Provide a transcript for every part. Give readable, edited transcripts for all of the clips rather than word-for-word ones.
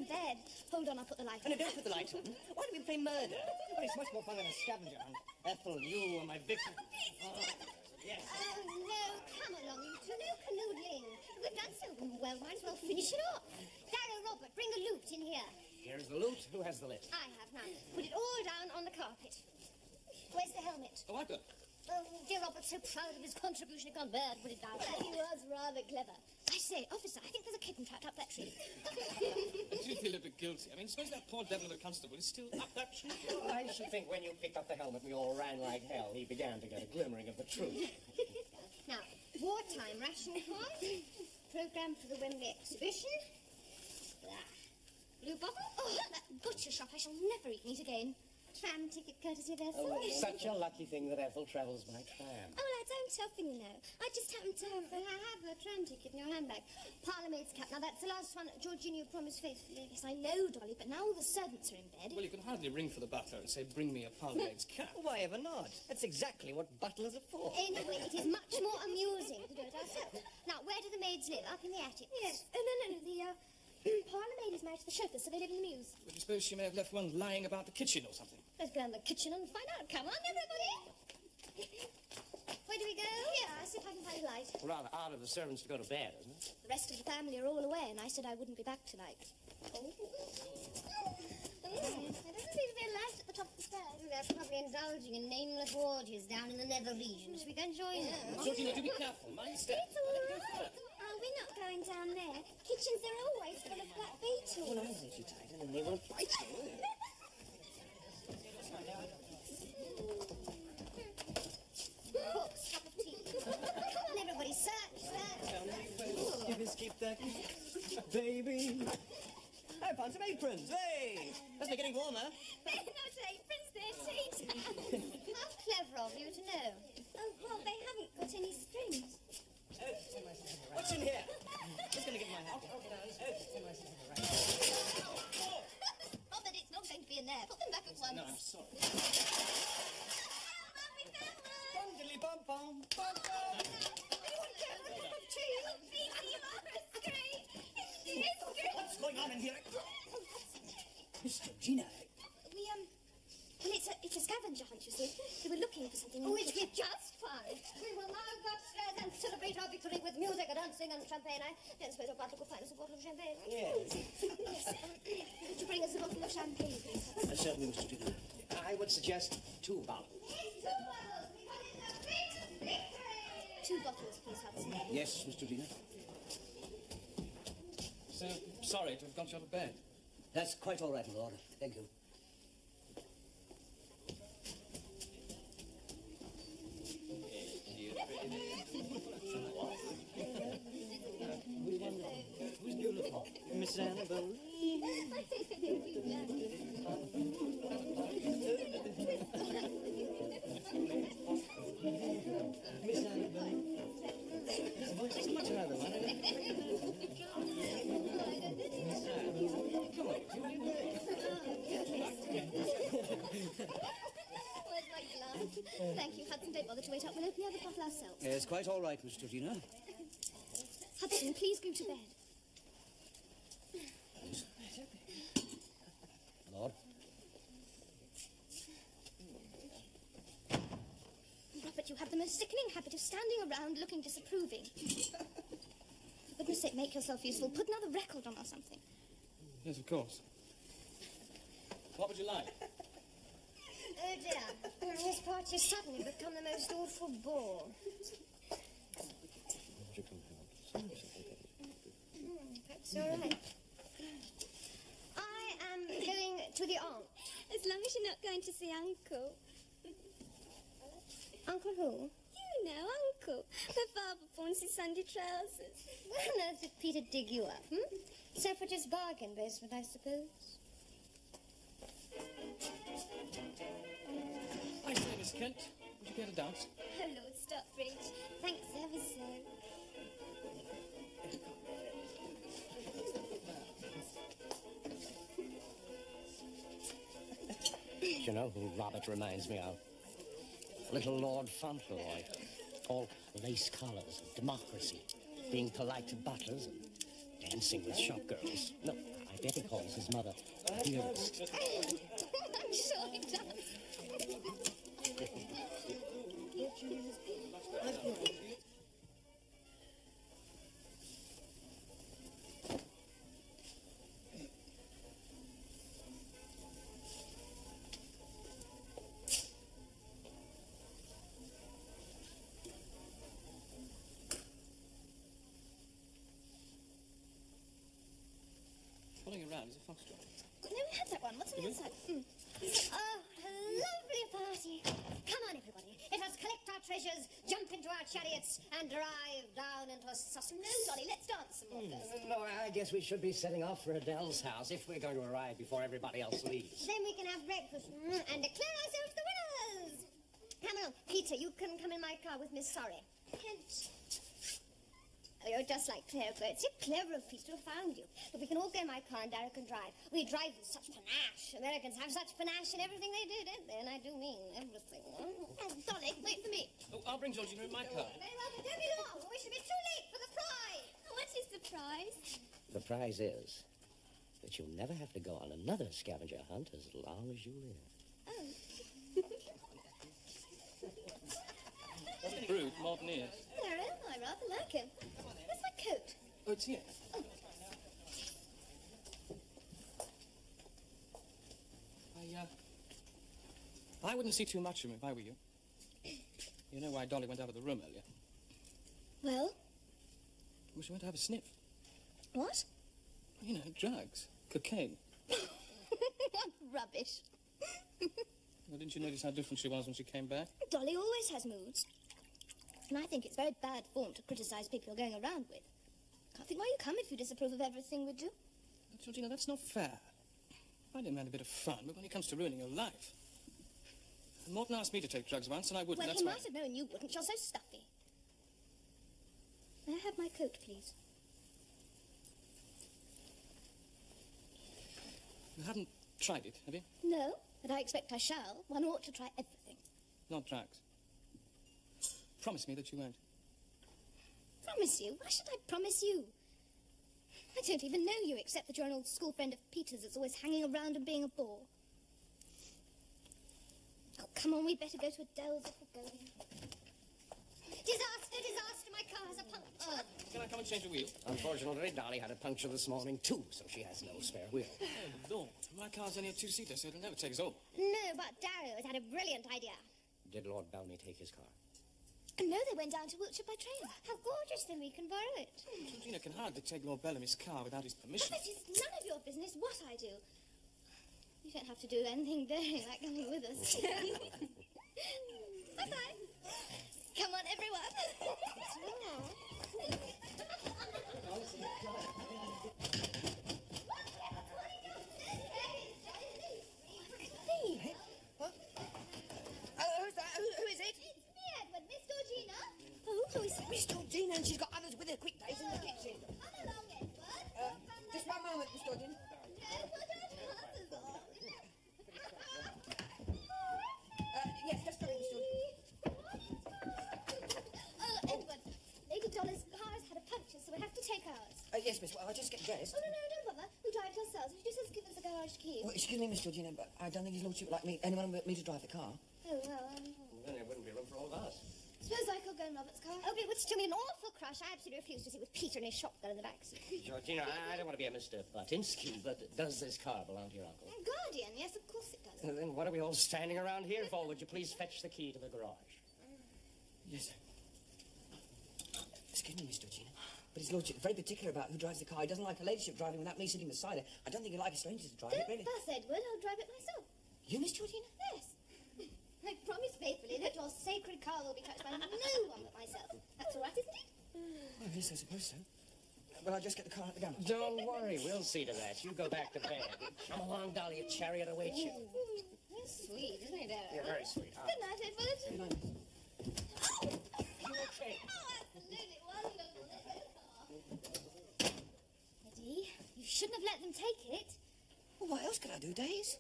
in bed. Hold on, I'll put the light on. No, don't put the light on. Why don't we play murder? Oh, it's much more fun than a scavenger hunt. Ethel, you are my victim. Yes. Oh, no, come along, you two. No canoodling. We've done so well, might as well finish it off. Darrow, Robert, bring the loot in here. Here's the loot. Who has the list? I have now. Put it all down on the carpet. Where's the helmet? Oh, I've got it. Oh, dear Robert's so proud of his contribution he can't bear to put it down. Well, he was rather clever. I say, officer, I think there's a kitten trapped up that tree. I do feel a bit guilty. I mean, suppose that poor devil of a constable is still up that tree. I should think when you picked up the helmet we all ran like hell, he began to get a glimmering of the truth. Now, wartime ration card, programme for the Wembley exhibition. Blue bottle. Oh, that butcher shop. I shall never eat meat again. Tram ticket courtesy of Ethel. Oh, it's such a lucky thing that Ethel travels by tram. Oh, well, I don't often, you know. I just happen to have a tram ticket in your handbag. Parlourmaid's cap. Now, that's the last one Georgina promised faithfully. Yes, I know, Dolly, but now all the servants are in bed. Well, you can hardly ring for the butler and say, bring me a parlourmaid's cap. Why ever not? That's exactly what butlers are for. Anyway, it is much more amusing to do it ourselves. Now, where do the maids live? Up in the attic? Yes. Oh, no, the parlourmaid is married to the chauffeur, so they live in the mews. But you suppose she may have left one lying about the kitchen or something? Let's go in the kitchen and find out. Come on, everybody. Where do we go? Here, I'll see if I can find a light. Rather odd of the servants to go to bed, isn't it? The rest of the family are all away, and I said I wouldn't be back tonight. Oh. There doesn't seem to be a light at the top of the stairs. They're probably indulging in nameless orgies down in the nether regions. We can join them. Georgina, do be careful. Mind step. It's all right. Oh, we're not going down there. Kitchens are always full of black beetles. Well, I hold you tight, and they won't bite you. Books, cup of tea. Come on, everybody, search. Give us keep that, baby. I found some aprons. Hey, must be getting warmer. They're not aprons, they're sheets. How clever of you to know. Oh, well, they haven't got any strings. What's in here? Just going to get my hat. Oh, but it's not going to be in there. Put them back at once. No, I'm sorry. Bum-diddly-bum-bum, bum-bum. Anyone care for a cup of tea? Oh, please, you are a scrape. It's a scrape. What's going on in here? Miss Georgina. Well, it's a scavenger hunt, you see. We were looking for something which we just found. We will now go upstairs and celebrate our victory with music and dancing and champagne. I don't suppose our butler could find us a bottle of champagne. Yes. Yes. Could you bring us a bottle of champagne, please? Certainly, Mr. Georgina. I would suggest 2 bottles. 2 bottles. We got it a great victory. 2 bottles, please, Hudson. Yes, Mr. Georgina. So sorry to have got you out of bed. That's quite all right, Lord. Thank you. Who's beautiful? Miss Annabelle. Miss Annabelle. What's much another one? Come on. Where's my glove? Thank you, Hudson. Don't bother to wait up. We'll open the other bottle ourselves. It's quite all right, Miss Georgina. Hudson, please go to bed. Lord. Robert, you have the most sickening habit of standing around looking disapproving. For goodness sake, make yourself useful. Put another record on or something. Yes, of course. What would you like? Oh, dear. This party has suddenly become the most awful bore. That's all right. I am going to the aunt. As long as you're not going to see Uncle. Uncle who? You know, Uncle. My father pawns his Sunday trousers. Where on earth did Peter dig you up, Selfridge's bargain basement, I suppose. I say, Miss Kent, would you care to dance? Oh, Lord Stockbridge. Thanks ever so. You know who Robert reminds me of? Little Lord Fauntleroy. All lace collars and democracy. Being polite to butlers and dancing with shop girls. No, I bet he calls his mother. Here. I'm sure he does. Following around is a foxtrot. No, we had that one. What's on the inside? Oh, what a lovely party. Come on, everybody. Let us collect our treasures, jump into our chariots, and drive down into Sussex. No, Dolly, let's dance some more first. No, I guess we should be setting off for Adele's house if we're going to arrive before everybody else leaves. Then we can have breakfast and declare ourselves the winners. Come along. Peter, you can come in my car with Miss Sorry. Kent. Oh, you're just like Claire, Claire. It's so clever of Peter to have found you. But we can all go in my car and Derek can drive. We drive with such panache. Americans have such panache in everything they do, don't they? And I do mean everything. Oh, Dolly, wait for me. Oh, I'll bring Georgina in my car. Very well, but don't be long. We should be too late for the prize. What is the prize? The prize is that you'll never have to go on another scavenger hunt as long as you live. Oh. That's the brood, modern ears. There I am. I rather like him. Where's my coat? Oh, it's here. I wouldn't see too much of him if I were you. You know why Dolly went out of the room earlier? Well? Well, she went to have a sniff. What? You know, drugs. Cocaine. What rubbish. Well, didn't you notice how different she was when she came back? Dolly always has moods. And I think it's very bad form to criticise people you're going around with. Can't think why you come if you disapprove of everything we do. Georgina, that's not fair. I don't mind a bit of fun, but when it comes to ruining your life... Morton asked me to take drugs once, and I wouldn't. Well, That's he why. might have known you wouldn't. You're so stuffy. May I have my coat, please? You haven't tried it, have you? No, but I expect I shall. One ought to try everything. Not drugs. Promise me that you won't. Promise you? Why should I promise you? I don't even know you, except that you're an old school friend of Peter's that's always hanging around and being a bore. Oh, come on, we'd better go to Adele's if we're going. Disaster, disaster, my car has a puncture. Can I come and change the wheel? Unfortunately, Dolly had a puncture this morning, too, so she has no spare wheel. Oh, Lord. My car's only a two-seater, so it'll never take us all. No, but Darrow has had a brilliant idea. Did Lord Bellamy take his car? No, they went down to Wiltshire by train. How gorgeous, then we can borrow it. Georgina can hardly take Lord Bellamy's car without his permission. But it is none of your business what I do. You don't have to do anything daring like coming with us. Bye-bye. Come on, everyone. Who's that? Who is it? It's me, Edward. Miss Georgina. Oh, who is it? Miss Georgina, and she's got others with her. Quick, Daisy, in the kitchen. Come along, Edward. Just one moment, Miss Georgina. No, put your trousers on. Yes, just coming, Miss Georgina. Edward, Lady Dolly's car has had a puncture, so we have to take ours. Yes, miss, well, I'll just get dressed. Oh, no, don't bother. We'll drive it ourselves. Would you just give us the garage key? Well, excuse me, Miss Georgina, but I don't think his lordship would like anyone but me to drive the car. Oh, well, Then there wouldn't be room for all of us. suppose I could go in Robert's car. Oh, but it would still be an awful crush. I absolutely refuse to sit with Peter and his shotgun in the backseat. Georgina, I don't want to be a Mr. Butinsky, but does this car belong to your uncle? Guardian, yes, of course it does. Then what are we all standing around here for? Would you please fetch the key to the garage? Yes, sir. Excuse me, Miss Georgina, but his lordship very particular about who drives the car. He doesn't like her ladyship driving without me sitting beside her. I don't think he'd like a stranger to drive it, Don't really. fuss, Edward. I'll drive it myself. You, Miss Georgina? Yes. I promise faithfully that your sacred car will be touched by no one but myself. That's all right, isn't it? Well, yes, I suppose so. Well, I'll just get the car out the garage. Don't worry, we'll see to that. You go back to bed. Come along, Dolly, a chariot awaits you. You're sweet, isn't it, Darrow? You're very sweet. Good night, Edward. Good night, Miss. You okay? Oh, absolutely wonderful. Eddie, you shouldn't have let them take it. Well, what else could I do, Days?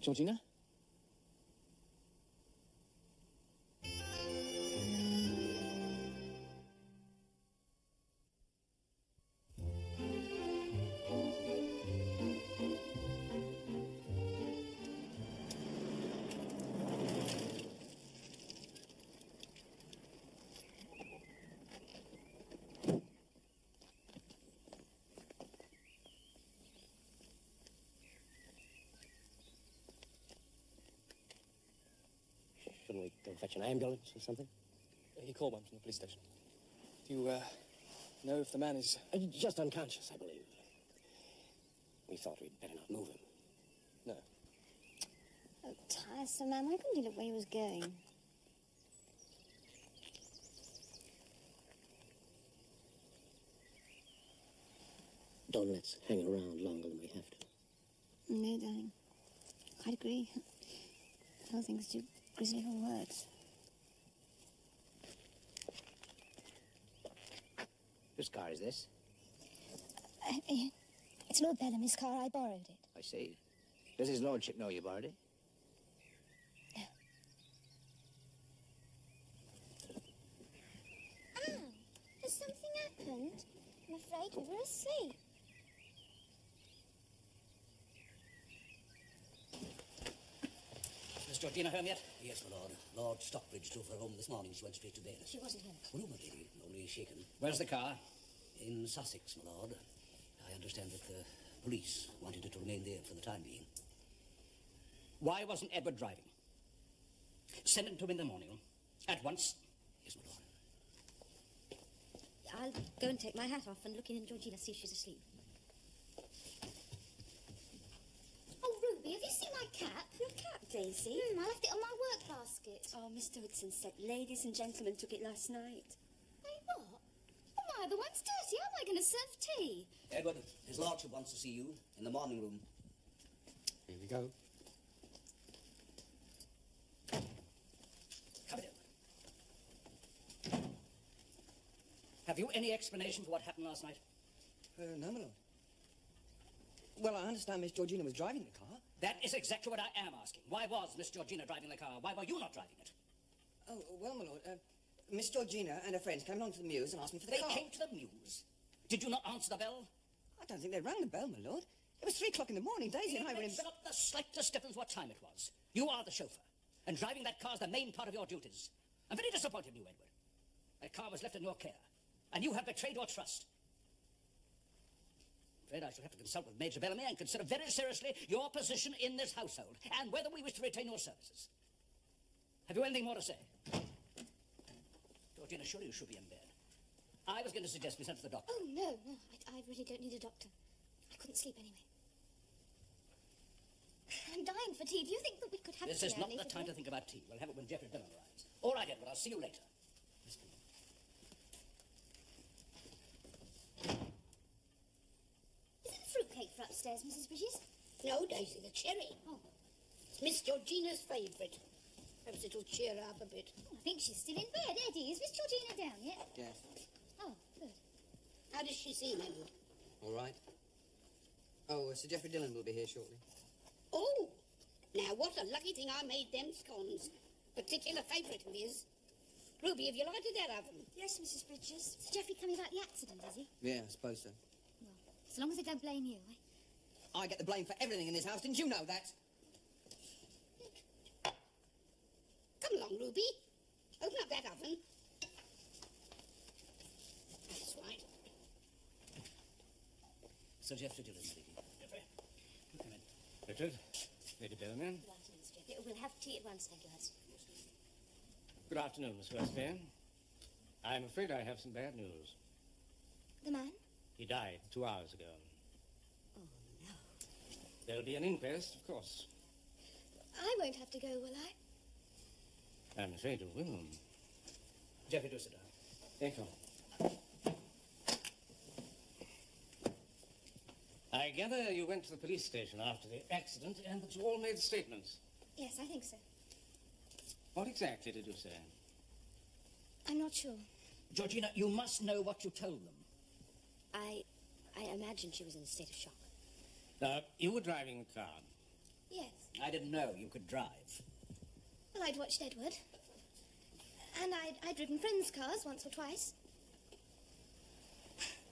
Georgina? Shouldn't we go fetch an ambulance or something? He called one from the police station. Do you, know if the man is... Just unconscious, I believe. We thought we'd better not move him. No. Oh, tiresome man. Why couldn't he look where he was going? Don't let's hang around longer than we have to. No, darling. Quite agree. The whole thing's too grisly for words. Whose car is this? It's Lord Bellamy's car. I borrowed it. I see. Does his lordship know you borrowed it? No. Anne, has something happened? I'm afraid we were asleep. Miss Georgina home yet? Yes, my lord. Lord Stockbridge drove her home this morning. She went straight to bed. She wasn't home. Oh, no, my lady. Only shaken. Where's the car? In Sussex, my lord. I understand that the police wanted it to remain there for the time being. Why wasn't Edward driving? Send him to him in the morning. At once. Yes, my lord. I'll go and take my hat off and look in Georgina, see if she's asleep. Oh, Ruby, have you seen my cap? Your cap, Daisy? I left it on my work basket. Oh, Mr. Hudson said ladies and gentlemen took it last night. Wait, what? Oh, my other one's dirty. How am I going to serve tea? Edward, his lordship wants to see you in the morning room. Here we go. Come in. Have you any explanation for what happened last night? No, my lord. Well, I understand Miss Georgina was driving the car. That is exactly what I am asking. Why was Miss Georgina driving the car? Why were you not driving it? Oh, well, my lord, Miss Georgina and her friends came along to the mews and asked me for the car. They came to the mews. Did you not answer the bell? I don't think they rang the bell, my lord. It was 3 o'clock in the morning. Daisy and I were in It's bed. not the slightest difference what time it was. You are the chauffeur, and driving that car is the main part of your duties. I'm very disappointed in you, Edward. That car was left in your care, and you have betrayed your trust. I'm afraid I shall have to consult with Major Bellamy and consider very seriously your position in this household, and whether we wish to retain your services. Have you anything more to say? Georgina, surely you should be in bed. I was going to suggest we sent for the doctor. Oh, no. I really don't need a doctor. I couldn't sleep anyway. I'm dying for tea. Do you think that we could have This tea is not early the today? time to think about tea. We'll have it when Geoffrey Bellamy arrives. All right, Edward, I'll see you later. Is it the fruitcake for upstairs, Mrs. Bridges? No, Daisy, the cherry. Oh. It's Miss Georgina's favourite. Perhaps it'll cheer her up a bit. I think she's still in bed. Eddie, is Miss Georgina down yet? Yes. Oh, good. How does she seem, Edward? All right. Oh, Sir Geoffrey Dillon will be here shortly. Oh, now what a lucky thing I made them scones. Particular favourite of his. Ruby, have you lighted that oven? Yes, Mrs. Bridges. Is Geoffrey coming about the accident, is he? Yeah, I suppose so. Well, as long as they don't blame you, eh? I get the blame for everything in this house. Didn't you know that? Come along, Ruby. Open up that oven. That's right. Sir Geoffrey Dillon, lady. Geoffrey, come in. Richard, Lady Bellamy. Good afternoon, Mr. Geoffrey. We'll have tea at once, thank you, Hudson. Good afternoon, Miss Westby. I'm afraid I have some bad news. The man? He died 2 hours ago. Oh, no. There'll be an inquest, of course. I won't have to go, will I? I'm afraid you will. Geoffrey, do sit down. Thank you. I gather you went to the police station after the accident and that you all made statements. Yes, I think so. What exactly did you say? I'm not sure. Georgina, you must know what you told them. I imagine she was in a state of shock. Now, you were driving the car. Yes. I didn't know you could drive. Well, I'd watched Edward. And I'd driven friends' cars once or twice.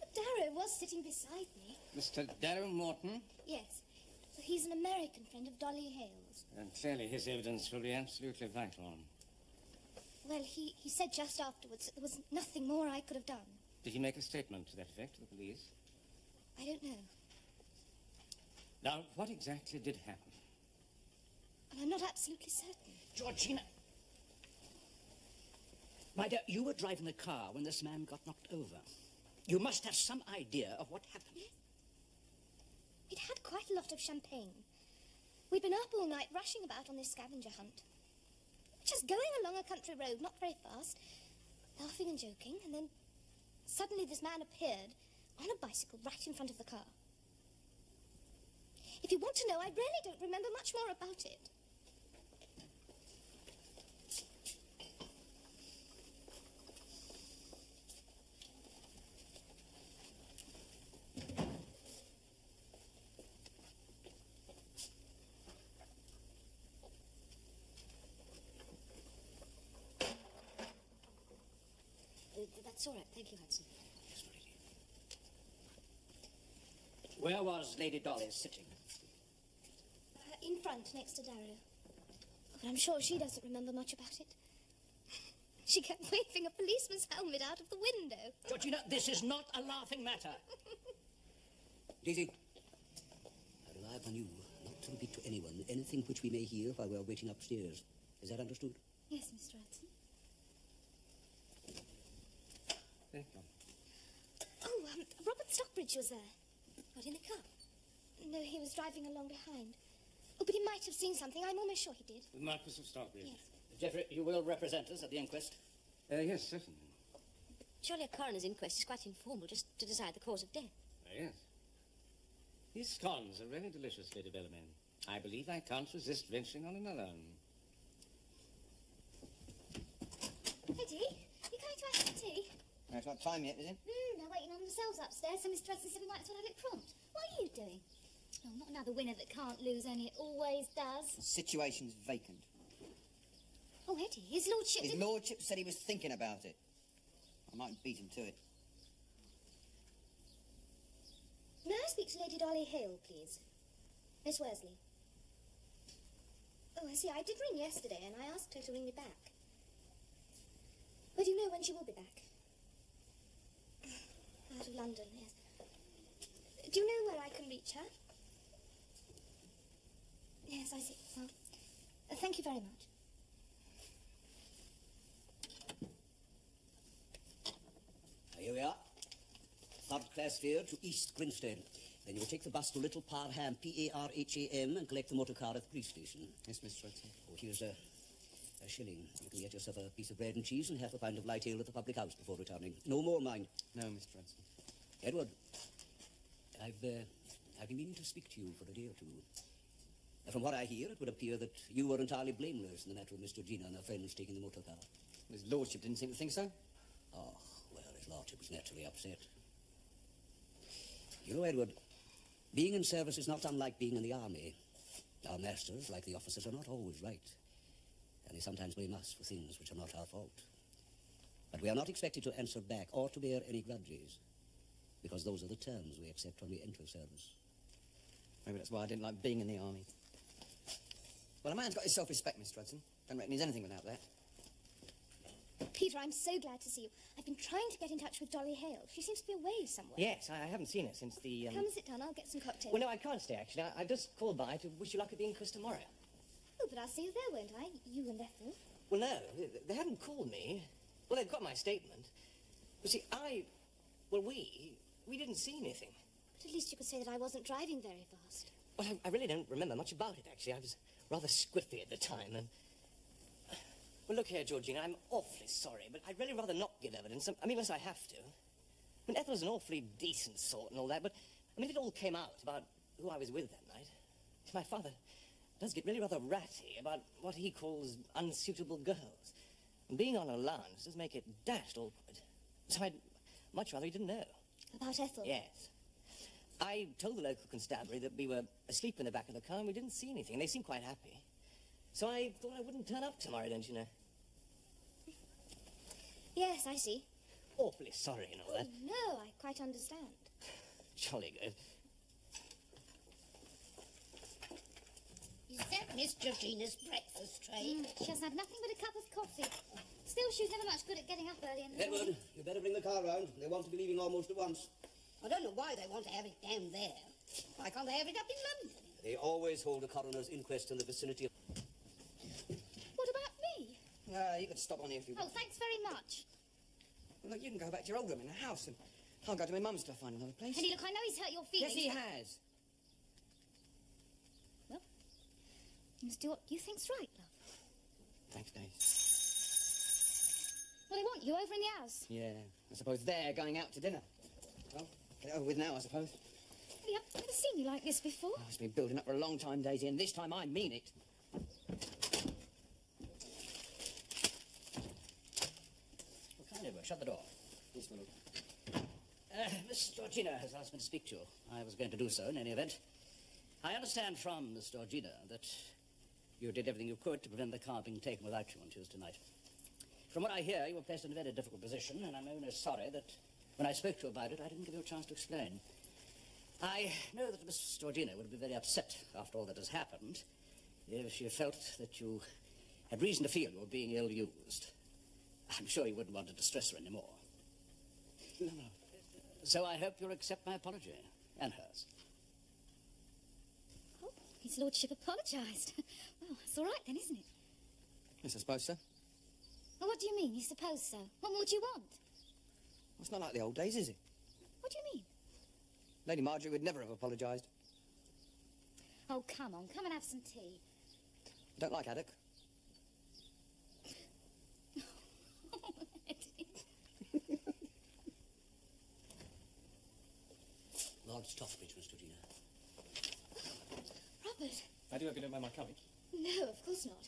But Darrow was sitting beside me. Mr. Darrow Morton? Yes. So he's an American friend of Dolly Hale's. And clearly his evidence will be absolutely vital. Well, he said just afterwards that there was nothing more I could have done. Did he make a statement to that effect to the police? I don't know. Now, what exactly did happen? Well, I'm not absolutely certain. Georgina. My dear, you were driving the car when this man got knocked over. You must have some idea of what happened. Yes. It had quite a lot of champagne. We'd been up all night rushing about on this scavenger hunt. Just going along a country road, not very fast, laughing and joking, and then suddenly this man appeared on a bicycle right in front of the car. If you want to know, I really don't remember much more about it. That's all right. Thank you, Hudson. Yes, really. Where was Lady Dolly sitting? In front, next to Darrow. But I'm sure she doesn't remember much about it. She kept waving a policeman's helmet out of the window. Georgina, this is not a laughing matter. Daisy, I rely upon you not to repeat to anyone anything which we may hear while we are waiting upstairs. Is that understood? Yes, Mr. Hudson. Thank you. Oh, Robert Stockbridge was there. What, in the car? No, he was driving along behind. Oh, but he might have seen something. I'm almost sure he did. The Marquis of Stockbridge? Yes. Geoffrey, you will represent us at the inquest? Yes, certainly. Surely a coroner's inquest is quite informal, just to decide the cause of death. Yes. These scones are really delicious, Lady Bellamy. I believe I can't resist venturing on another. Eddie, you going to have some tea? No, it's not time yet, is it? They're waiting on themselves upstairs, so Mr. Hudson said we might as well have it prompt. What are you doing? Oh, not another winner that can't lose, only it always does. The situation's vacant. Oh, Eddie, his lordship... His lordship said he was thinking about it. I might beat him to it. May I speak to Lady Dolly Hale, please? Miss Worsley. Oh, I see. I did ring yesterday, and I asked her to ring me back. But do you know when she will be back? Out of London, yes. Do you know where I can reach her? Yes, I see. Well, thank you very much. Here we are. Third class fare to East Grinstead. Then you will take the bus to Little Parham, P-A-R-H-A-M, and collect the motor car at the police station. Yes, Mr. Hudson. Oh, here's a shilling. You can get yourself a piece of bread and cheese and half a pint of light ale at the public house before returning. No more, mind. No, Mr. Hudson. Edward, I've been meaning to speak to you for a day or two. From what I hear, it would appear that you were entirely blameless in the matter of Miss Georgina and her friends taking the motor car. His lordship didn't seem to think so. Oh, well, his lordship was naturally upset. You know, Edward, being in service is not unlike being in the army. Our masters, like the officers, are not always right. And they sometimes blame us for things which are not our fault. But we are not expected to answer back or to bear any grudges, because those are the terms we accept when we enter service. Maybe that's why I didn't like being in the army. Well, a man's got his self-respect, Mr. Hudson. Don't reckon he's anything without that. Peter, I'm so glad to see you. I've been trying to get in touch with Dolly Hale. She seems to be away somewhere. Yes, I haven't seen her since the... Come and sit down. I'll get some cocktails. Well, no, I can't stay, actually. I've just called by to wish you luck at the inquest tomorrow. Oh, but I'll see you there, won't I? You and Ethel. Well, no, they haven't called me. Well, they've got my statement. You see, we didn't see anything. But at least you could say that I wasn't driving very fast. Well, I really don't remember much about it, actually. I was rather squiffy at the time, and... Well, look here, Georgina, I'm awfully sorry, but I'd really rather not give evidence. I mean, unless I have to. I mean, Ethel's an awfully decent sort and all that, but, I mean, it all came out about who I was with that night. My father does get really rather ratty about what he calls unsuitable girls. And being on a lounge does make it dashed awkward. So I'd much rather he didn't know. About Ethel? Yes. I told the local constabulary that we were asleep in the back of the car and we didn't see anything. They seemed quite happy. So I thought I wouldn't turn up tomorrow, don't you know? Yes, I see. Awfully sorry and all that. No, I quite understand. Jolly good. Is that Miss Georgina's breakfast tray? She hasn't had nothing but a cup of coffee. Still, she's never much good at getting up early in the morning. Edward, you better bring the car round. They want to be leaving almost at once. I don't know why they want to have it down there. Why can't they have it up in London? They always hold a coroner's inquest in the vicinity of... What about me? You can stop on here if you Oh, want. thanks very much. Well, look, you can go back to your old room in the house, and I'll go to my mum's till I find another place. Henry, look, I know he's hurt your feelings. Yes, he but- has. Well, you must do what you think's right, love. Thanks, Dave. Well, they want you over in the house. Yeah, I suppose they're going out to dinner. Well, get it over with now, I suppose. Henry, I've never seen you like this before. Oh, it's been building up for a long time, Daisy, and this time I mean it. Well, come on, Edward, shut the door. Yes, my lord. Miss Georgina has asked me to speak to you. I was going to do so in any event. I understand from Miss Georgina that you did everything you could to prevent the car being taken without you on Tuesday night. From what I hear, you were placed in a very difficult position, and I'm only sorry that when I spoke to you about it, I didn't give you a chance to explain. I know that Miss Georgina would be very upset after all that has happened if she felt that you had reason to feel you were being ill-used. I'm sure you wouldn't want to distress her anymore. No, no. So I hope you'll accept my apology, and hers. Oh, his lordship apologised. Well, that's all right then, isn't it? Yes, I suppose so. Well, what do you mean, you suppose so? What more do you want? Well, it's not like the old days, is it? What do you mean? Lady Marjorie would never have apologised. Oh, come on, come and have some tea. I don't like haddock. Lord Stockbridge, Miss Georgina. Robert. I do hope you don't mind my coming. No, of course not.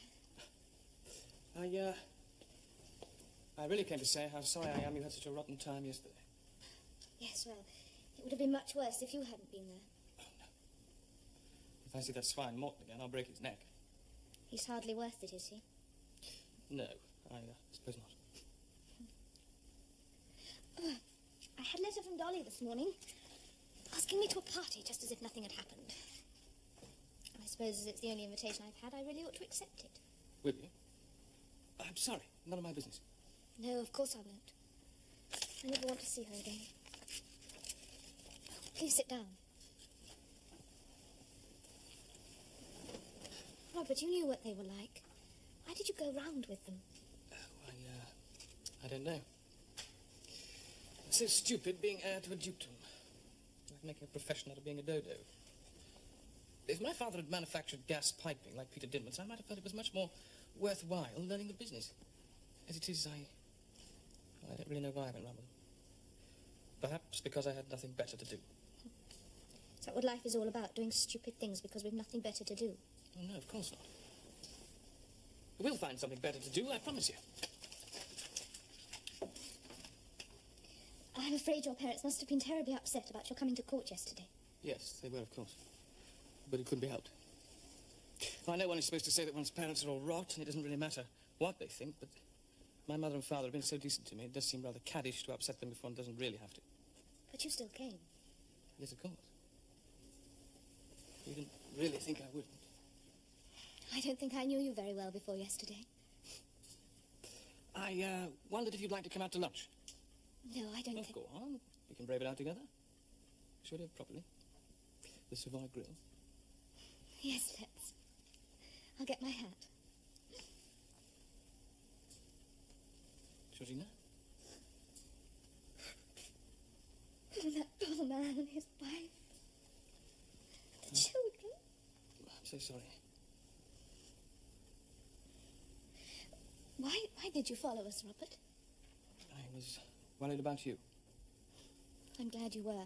I really came to say how sorry I am you had such a rotten time yesterday. Yes, well, it would have been much worse if you hadn't been there. Oh, no. If I see that swine Morton again, I'll break his neck. He's hardly worth it, is he? No, I suppose not. Oh, I had a letter from Dolly this morning, asking me to a party just as if nothing had happened. I suppose as it's the only invitation I've had, I really ought to accept it. Will you? I'm sorry, none of my business. No, of course I won't. I never want to see her again. Please sit down. Robert, you knew what they were like. Why did you go round with them? I don't know. It's so stupid being heir to a dukedom. Like making a profession out of being a dodo. If my father had manufactured gas piping like Peter Dinman's, I might have felt it was much more worthwhile learning the business. As it is, I don't really know why I went round with them. Perhaps because I had nothing better to do. Is that what life is all about, doing stupid things because we've nothing better to do? Oh, no, of course not. We'll find something better to do, I promise you. I'm afraid your parents must have been terribly upset about your coming to court yesterday. Yes, they were, of course. But it couldn't be helped. I know one is supposed to say that one's parents are all rot, and it doesn't really matter what they think, but my mother and father have been so decent to me, it does seem rather caddish to upset them if one doesn't really have to. But you still came. Yes, of course. You didn't really think I would. I don't think I knew you very well before yesterday. I wondered if you'd like to come out to lunch. No, I don't Oh, think... go on. We can brave it out together. Should we, properly? The Savoy Grill. Yes, let's. I'll get my hat. Georgina? And that poor man and his wife. The children. I'm so sorry. Why did you follow us, Robert? I was worried about you. I'm glad you were.